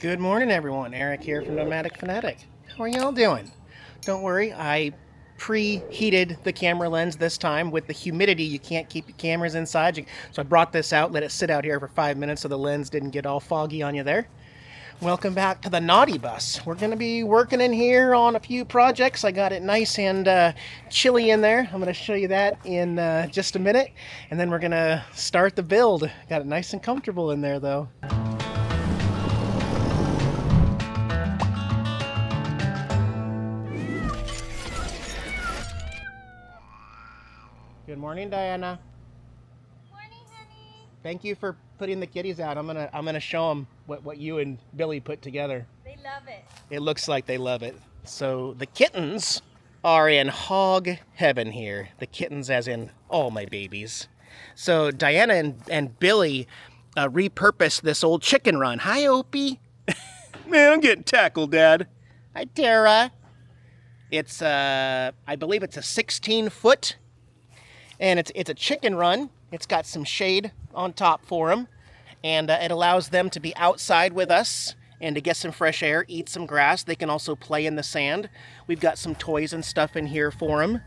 Good morning, everyone. Eric here from Nomadic Fanatic. How are y'all doing? Don't worry, I preheated the camera lens this time. With the humidity, you can't keep your cameras inside. So I brought this out, let it sit out here for 5 minutes so the lens didn't get all foggy on you there. Welcome back to the Naughty Bus. We're going to be working in here on a few projects. I got it nice and chilly in there. I'm going to show you that in just a minute. And then we're going to start the build. Got it nice and comfortable in there, though. Good morning, Diana. Morning, honey. Thank you for putting the kitties out. I'm gonna show them what you and Billy put together. They love it. It looks like they love it. So the kittens are in hog heaven here. The kittens as in all my babies. So Diana and Billy repurposed this old chicken run. Hi, Opie. Man, I'm getting tackled, Dad. Hi, Tara. It's I believe it's a 16-foot. And it's a chicken run. It's got some shade on top for them. And it allows them to be outside with us and to get some fresh air, eat some grass. They can also play in the sand. We've got some toys and stuff in here for them.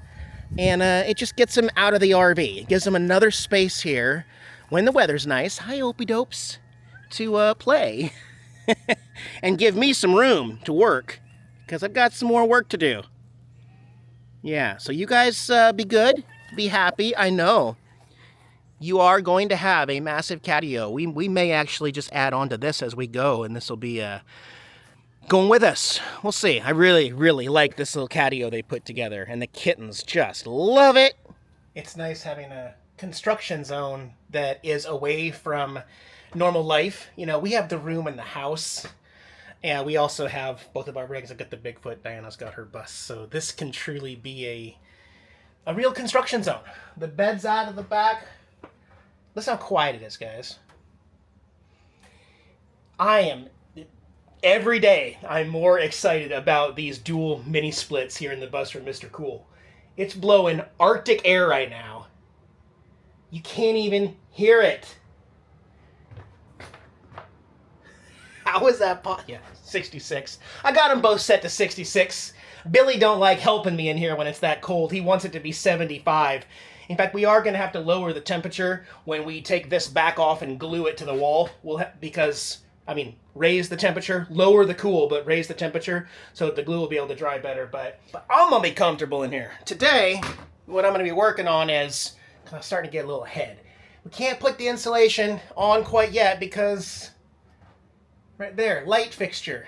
And it just gets them out of the RV. It gives them another space here when the weather's nice. Hi, Opie Dopes. To play. And give me some room to work. Because I've got some more work to do. Yeah, so you guys be good. Be happy. I know you are going to have a massive catio. We may actually just add on to this as we go, and this will be going with us. We'll see. I really, really like this little catio they put together, and the kittens just love it. It's nice having a construction zone that is away from normal life. You know, we have the room in the house, and we also have both of our rigs. I've got the Bigfoot. Diana's got her bus, so this can truly be a real construction zone. The bed's out of the back. Listen how quiet it is, guys. Every day, I'm more excited about these dual mini splits here in the bus from Mr. Cool. It's blowing Arctic air right now. You can't even hear it. How is that possible? Yeah, 66. I got them both set to 66. Billy don't like helping me in here when it's that cold. He wants it to be 75. In fact, we are going to have to lower the temperature when we take this back off and glue it to the wall. Raise the temperature, lower the cool, but raise the temperature so that the glue will be able to dry better. But I'm going to be comfortable in here. Today, what I'm going to be working on is, I'm starting to get a little ahead. We can't put the insulation on quite yet because, right there, light fixture.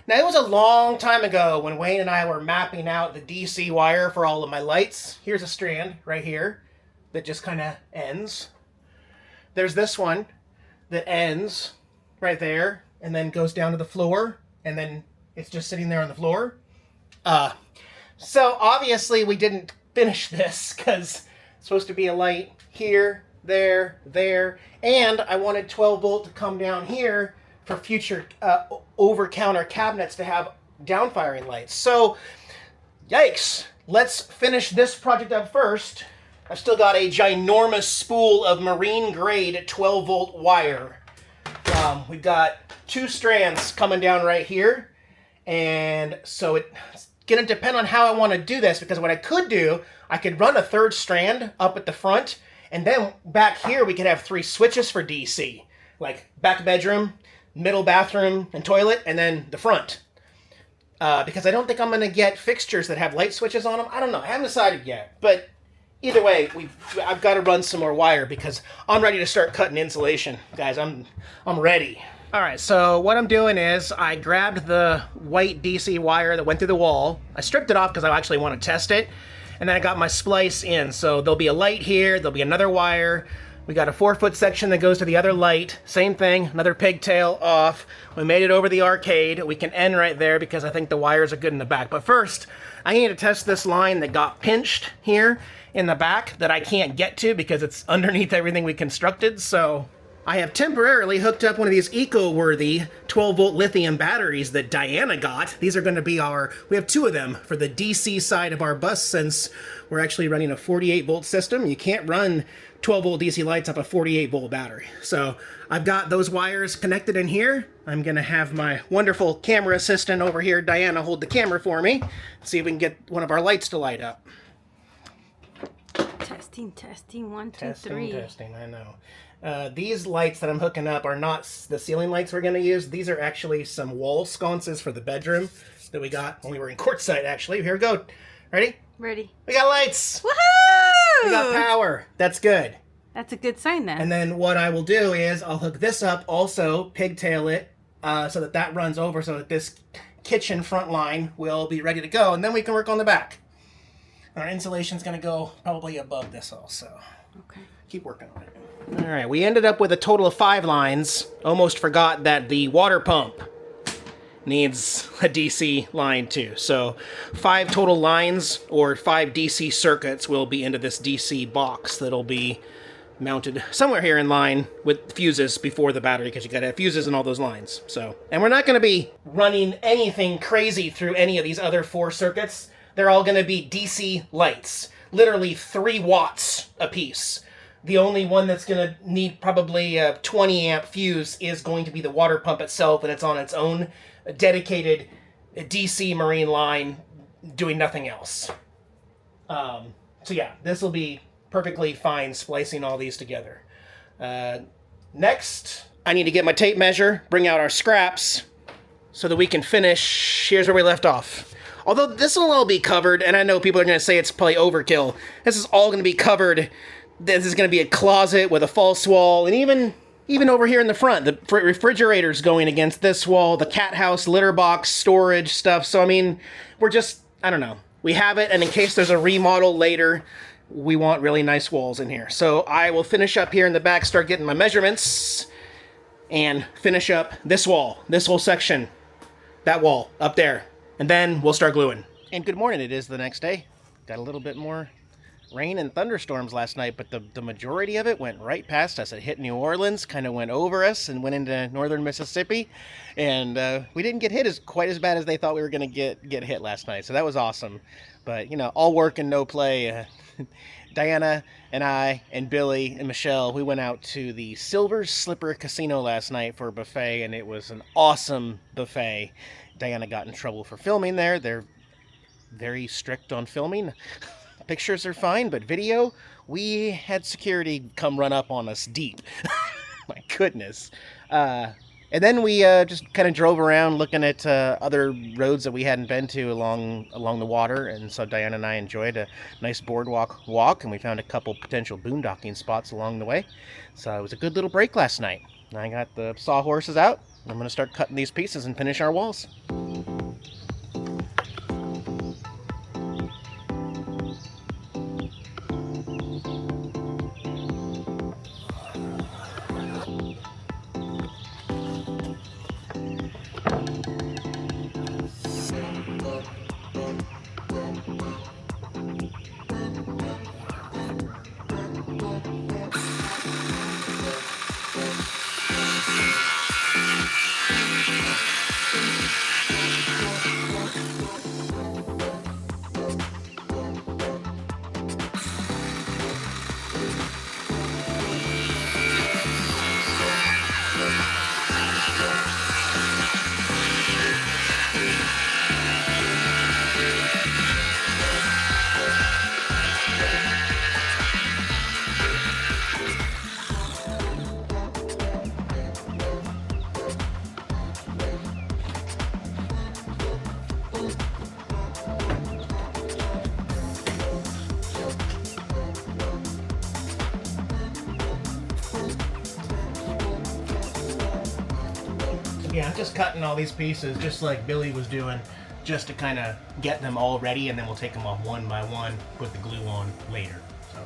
Now, it was a long time ago when Wayne and I were mapping out the DC wire for all of my lights. Here's a strand right here that just kind of ends. There's this one that ends right there and then goes down to the floor, and then it's just sitting there on the floor. So obviously we didn't finish this because it's supposed to be a light here, there, and I wanted 12 volt to come down here for future over-counter cabinets to have downfiring lights. So, yikes. Let's finish this project up first. I've still got a ginormous spool of marine-grade 12-volt wire. We've got 2 strands coming down right here. And so it's going to depend on how I want to do this, because what I could do, I could run a 3rd strand up at the front, and then back here we could have 3 switches for DC. Like back bedroom, middle bathroom and toilet, and then the front. Because I don't think I'm going to get fixtures that have light switches on them. I don't know. I haven't decided yet. But either way, I've got to run some more wire because I'm ready to start cutting insulation. Guys, I'm ready. All right, so what I'm doing is I grabbed the white DC wire that went through the wall. I stripped it off because I actually want to test it. And then I got my splice in. So there'll be a light here. There'll be another wire. We got a 4-foot section that goes to the other light. Same thing, another pigtail off. We made it over the arcade. We can end right there because I think the wires are good in the back. But first, I need to test this line that got pinched here in the back that I can't get to because it's underneath everything we constructed. So I have temporarily hooked up one of these Ecoworthy 12-volt lithium batteries that Diana got. These are going to be we have 2 of them for the DC side of our bus since we're actually running a 48-volt system. You can't run 12 volt DC lights off a 48 volt battery. So I've got those wires connected in here. I'm gonna have my wonderful camera assistant over here, Diana, hold the camera for me. See if we can get one of our lights to light up. Testing, testing, 1, 2, 3. Testing, I know. These lights that I'm hooking up are not the ceiling lights we're gonna use. These are actually some wall sconces for the bedroom that we got when we were in Quartzsite, actually. Here we go. Ready? Ready. We got lights! Woohoo! We got power. That's good. That's a good sign then. And then what I will do is I'll hook this up, also pigtail it, so that that runs over, so that this kitchen front line will be ready to go, and then we can work on the back. Our insulation's going to go probably above this also. Okay. Keep working on it. All right, we ended up with a total of 5 lines. Almost forgot that the water pump needs a DC line too. So 5 total lines, or 5 DC circuits, will be into this DC box that'll be mounted somewhere here in line with fuses before the battery, because you gotta have fuses in all those lines. So, and we're not gonna be running anything crazy through any of these other 4 circuits. They're all gonna be DC lights, literally 3 watts a piece. The only one that's gonna need probably a 20 amp fuse is going to be the water pump itself, and it's on its own dedicated DC marine line doing nothing else. So yeah, this will be perfectly fine splicing all these together. Next, I need to get my tape measure, bring out our scraps, so that we can finish. Here's where we left off. Although this will all be covered, and I know people are going to say it's probably overkill, this is all going to be covered. This is going to be a closet with a false wall, and even over here in the front, the refrigerator's going against this wall, the cat house, litter box, storage stuff. So, I mean, we're just, I don't know. We have it, and in case there's a remodel later, we want really nice walls in here. So I will finish up here in the back, start getting my measurements, and finish up this wall, this whole section, that wall up there. And then we'll start gluing. And good morning, it is the next day. Got a little bit more rain and thunderstorms last night, but the majority of it went right past us. It hit New Orleans, kind of went over us, and went into northern Mississippi. And we didn't get hit quite as bad as they thought we were going to get hit last night. So that was awesome. But, you know, all work and no play. Diana and I and Billy and Michelle, we went out to the Silver Slipper Casino last night for a buffet, and it was an awesome buffet. Diana got in trouble for filming there. They're very strict on filming. Pictures are fine, but video, we had security come run up on us deep. My goodness. And then we just kind of drove around looking at other roads that we hadn't been to along the water. And so Diana and I enjoyed a nice boardwalk walk, and we found a couple potential boondocking spots along the way. So it was a good little break last night. I got the sawhorses out. I'm going to start cutting these pieces and finish our walls. Yeah, I'm just cutting all these pieces just like Billy was doing, just to kind of get them all ready, and then we'll take them off one by one, put the glue on later. So.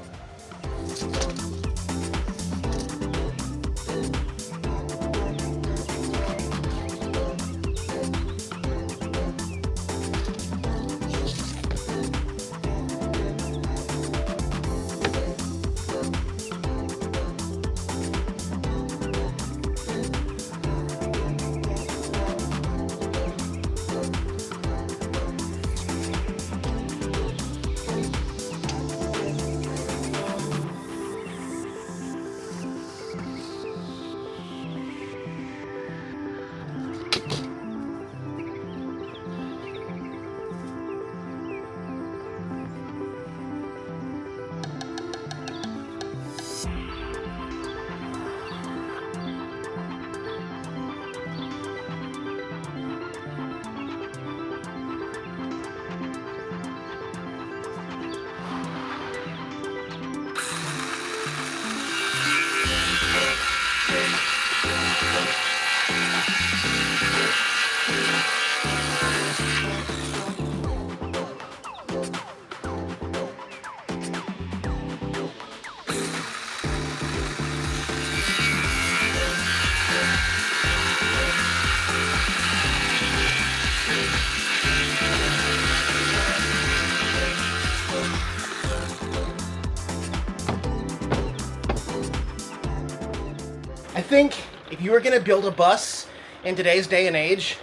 think if you were going to build a bus in today's day and age,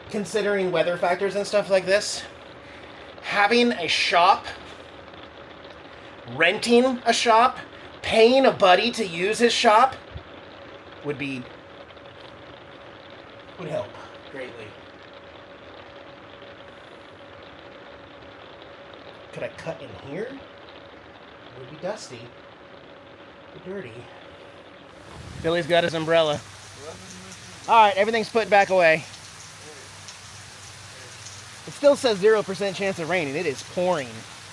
considering weather factors and stuff like this, having a shop, renting a shop, paying a buddy to use his shop would help greatly. Could I cut in here? It would be dusty. Dirty. Billy's got his umbrella. Alright, everything's put back away. It still says 0% chance of raining. It is pouring.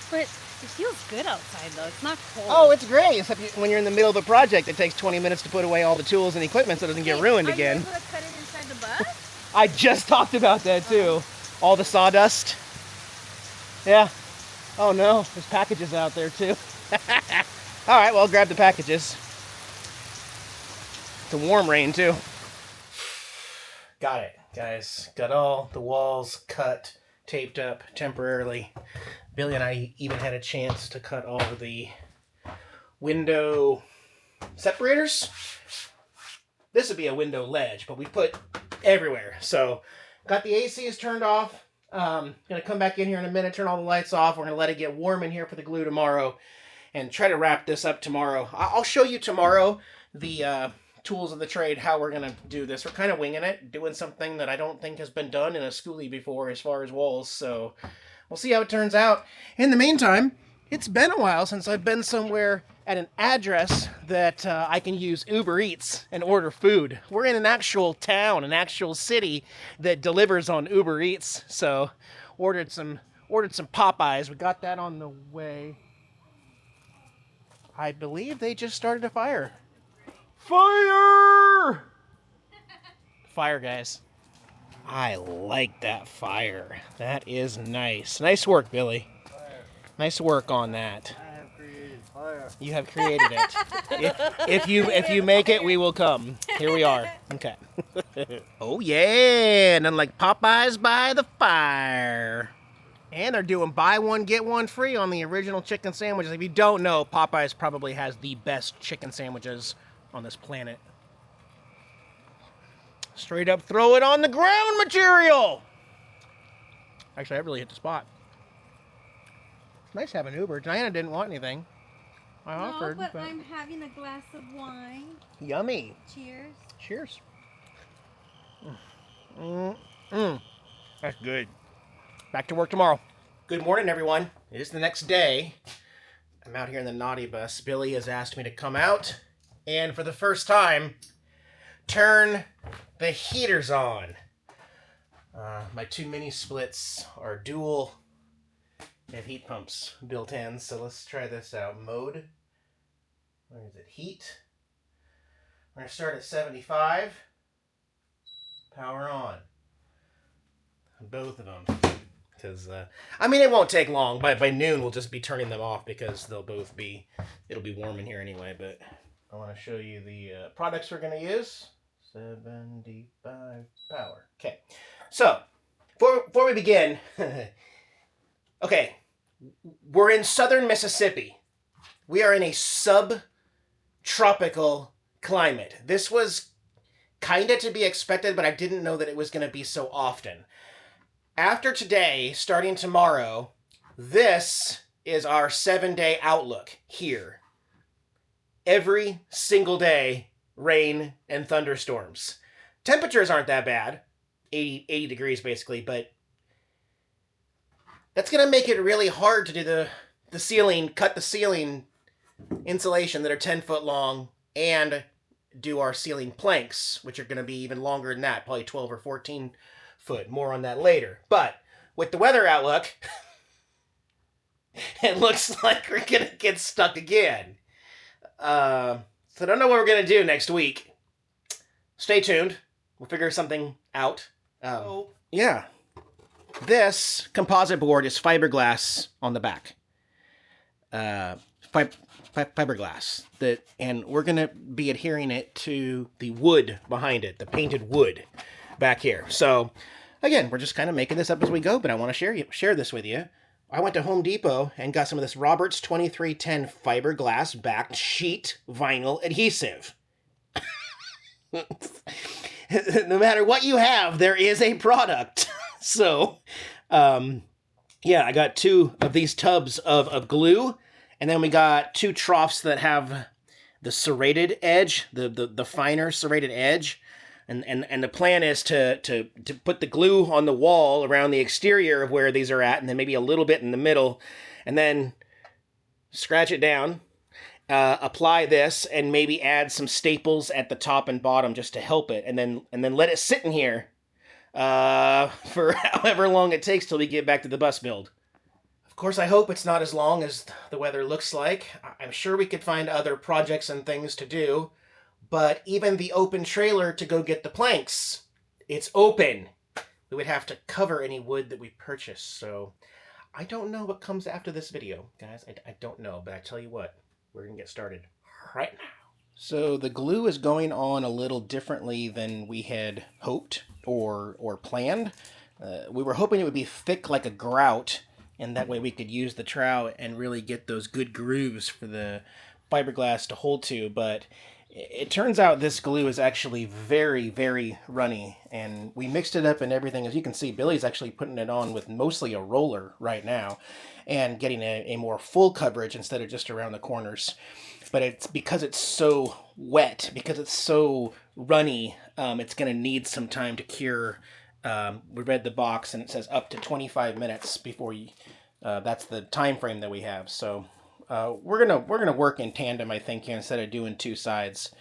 But it feels good outside, though. It's not cold. Oh, it's great. Except when you're in the middle of a project, it takes 20 minutes to put away all the tools and equipment so it doesn't get ruined again. Are you able to cut it inside the bus? I just talked about that, too. All the sawdust. Yeah. Oh, no. There's packages out there, too. Alright, well, grab the packages. It's a warm rain, too. Got it, guys. Got all the walls cut, taped up temporarily. Billy and I even had a chance to cut all of the window separators. This would be a window ledge, but we put everywhere. So, got the ACs turned off. Gonna come back in here in a minute, turn all the lights off. We're gonna let it get warm in here for the glue tomorrow and try to wrap this up tomorrow. I'll show you tomorrow the tools of the trade, how we're gonna do this. We're kind of winging it, doing something that I don't think has been done in a schoolie before as far as walls, so we'll see how it turns out. In the meantime, it's been a while since I've been somewhere at an address that I can use Uber Eats and order food. We're in an actual town, an actual city that delivers on Uber Eats, so ordered some Popeyes. We got that on the way. I believe they just started a fire. Fire! Fire, guys. I like that fire. That is nice. Nice work, Billy. Fire. Nice work on that. I have created fire. You have created it. If you make it, we will come. Here we are. Okay. Oh yeah, and then like Popeyes by the fire. And they're doing buy one, get one free on the original chicken sandwiches. If you don't know, Popeyes probably has the best chicken sandwiches on this planet. Straight up throw it on the ground material. Actually, I really hit the spot. It's nice having Uber. Diana didn't want anything. I offered. No, but I'm having a glass of wine. Yummy. Cheers. Cheers. That's good. Back to work tomorrow. Good morning, everyone. It is the next day. I'm out here in the naughty bus. Billy has asked me to come out and for the first time, turn the heaters on. My two mini splits are dual and heat pumps built in. So let's try this out. Mode. Where is it? Heat. We're going to start at 75. Power on. Both of them. Because, I mean, it won't take long. By noon, we'll just be turning them off because they'll both be, it'll be warm in here anyway. But I want to show you the products we're going to use. 75 power. Okay. So, before we begin, okay, we're in southern Mississippi. We are in a subtropical climate. This was kind of to be expected, but I didn't know that it was going to be so often. After today, starting tomorrow, this is our 7-day outlook here. Every single day, rain and thunderstorms. Temperatures aren't that bad, 80 degrees basically, but that's going to make it really hard to do the ceiling, cut the ceiling insulation that are 10 foot long and do our ceiling planks, which are going to be even longer than that, probably 12 or 14 foot. More on that later. But with the weather outlook, it looks like we're going to get stuck again. So I don't know what we're going to do next week. Stay tuned. We'll figure something out. Yeah. This composite board is fiberglass on the back. Fiberglass. And we're going to be adhering it to the wood behind it, the painted wood back here. So, again, we're just kind of making this up as we go, but I want to share this with you. I went to Home Depot and got some of this Roberts 2310 fiberglass backed sheet vinyl adhesive. No matter what you have, there is a product. So, yeah, I got 2 of these tubs of glue, and then we got 2 troughs that have the serrated edge, the finer serrated edge. And the plan is to put the glue on the wall around the exterior of where these are at, and then maybe a little bit in the middle, and then scratch it down, apply this, and maybe add some staples at the top and bottom just to help it, and then let it sit in here for however long it takes till we get back to the bus build. Of course, I hope it's not as long as the weather looks like. I'm sure we could find other projects and things to do. But even the open trailer to go get the planks, it's open. We would have to cover any wood that we purchase. So I don't know what comes after this video, guys. I don't know, but I tell you what, we're going to get started right now. So the glue is going on a little differently than we had hoped or planned. We were hoping it would be thick like a grout, and that way we could use the trowel and really get those good grooves for the fiberglass to hold to, but it turns out this glue is actually very, very runny, and we mixed it up and everything. As you can see, Billy's actually putting it on with mostly a roller right now and getting a more full coverage instead of just around the corners. But it's because it's so wet, because it's so runny, it's going to need some time to cure. We read the box and it says up to 25 minutes before you, that's the time frame that we have. So we're gonna work in tandem, I think, here, instead of doing 2 sides.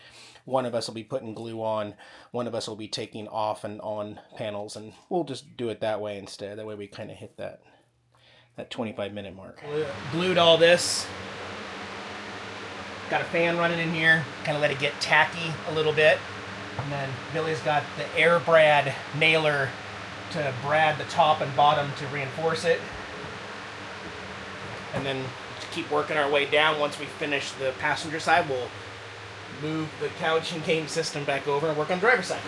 One of us will be putting glue on, one of us will be taking off and on panels, and we'll just do it that way instead. That way we kind of hit that 25-minute mark. Glued all this. Got a fan running in here, kind of let it get tacky a little bit. And then Billy's got the air brad nailer to brad the top and bottom to reinforce it. And then keep working our way down. Once we finish the passenger side, we'll move the couch and game system back over and work on the driver's side.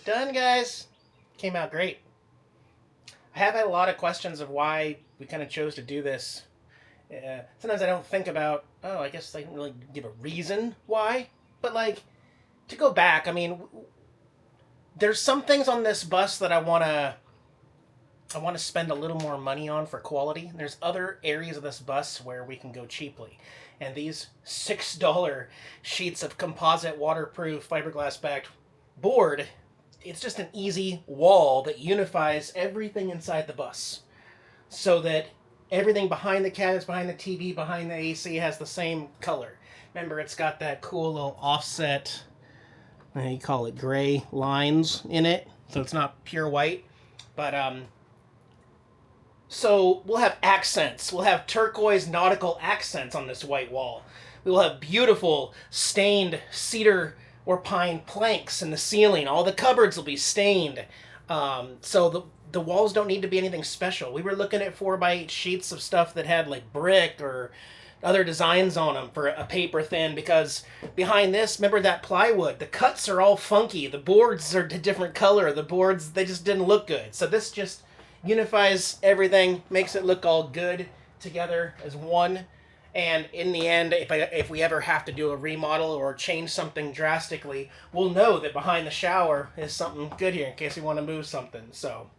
Done, guys. Came out great. I have had a lot of questions of why we kind of chose to do this. Sometimes I don't think about, I guess I didn't really give a reason why. But, like, to go back, I mean, there's some things on this bus that I want to spend a little more money on for quality. There's other areas of this bus where we can go cheaply. And these $6 sheets of composite waterproof fiberglass-backed board, it's just an easy wall that unifies everything inside the bus so that everything behind the cabinets, behind the TV, behind the AC has the same color. Remember, it's got that cool little offset, you call it gray lines in it, so it's not pure white. But so we'll have accents. We'll have turquoise nautical accents on this white wall. We will have beautiful stained cedar or pine planks in the ceiling. All the cupboards will be stained. So the walls don't need to be anything special. We were looking at 4x8 sheets of stuff that had like brick or other designs on them for a paper thin, because behind this, remember that plywood? The cuts are all funky. The boards are a different color. The boards, they just didn't look good. So this just unifies everything, makes it look all good together as one. And in the end, if we ever have to do a remodel or change something drastically, we'll know that behind the shower is something good here in case we want to move something. So,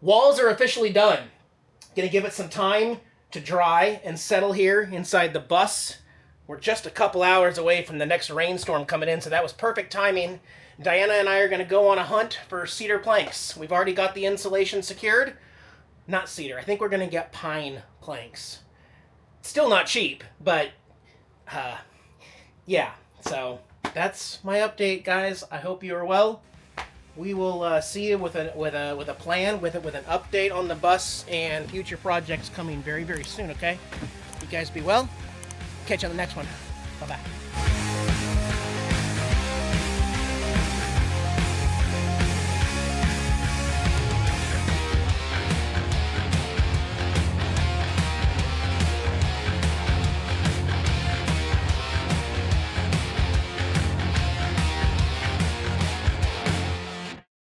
walls are officially done. Gonna give it some time to dry and settle here inside the bus. We're just a couple hours away from the next rainstorm coming in, so that was perfect timing. Diana and I are gonna go on a hunt for cedar planks. We've already got the insulation secured. Not cedar, I think we're gonna get pine planks. Still not cheap, but yeah. So that's my update, guys. I hope you are well. We will see you with a plan, with an update on the bus and future projects coming very, very soon. Okay, you guys be well. Catch you on the next one. Bye bye.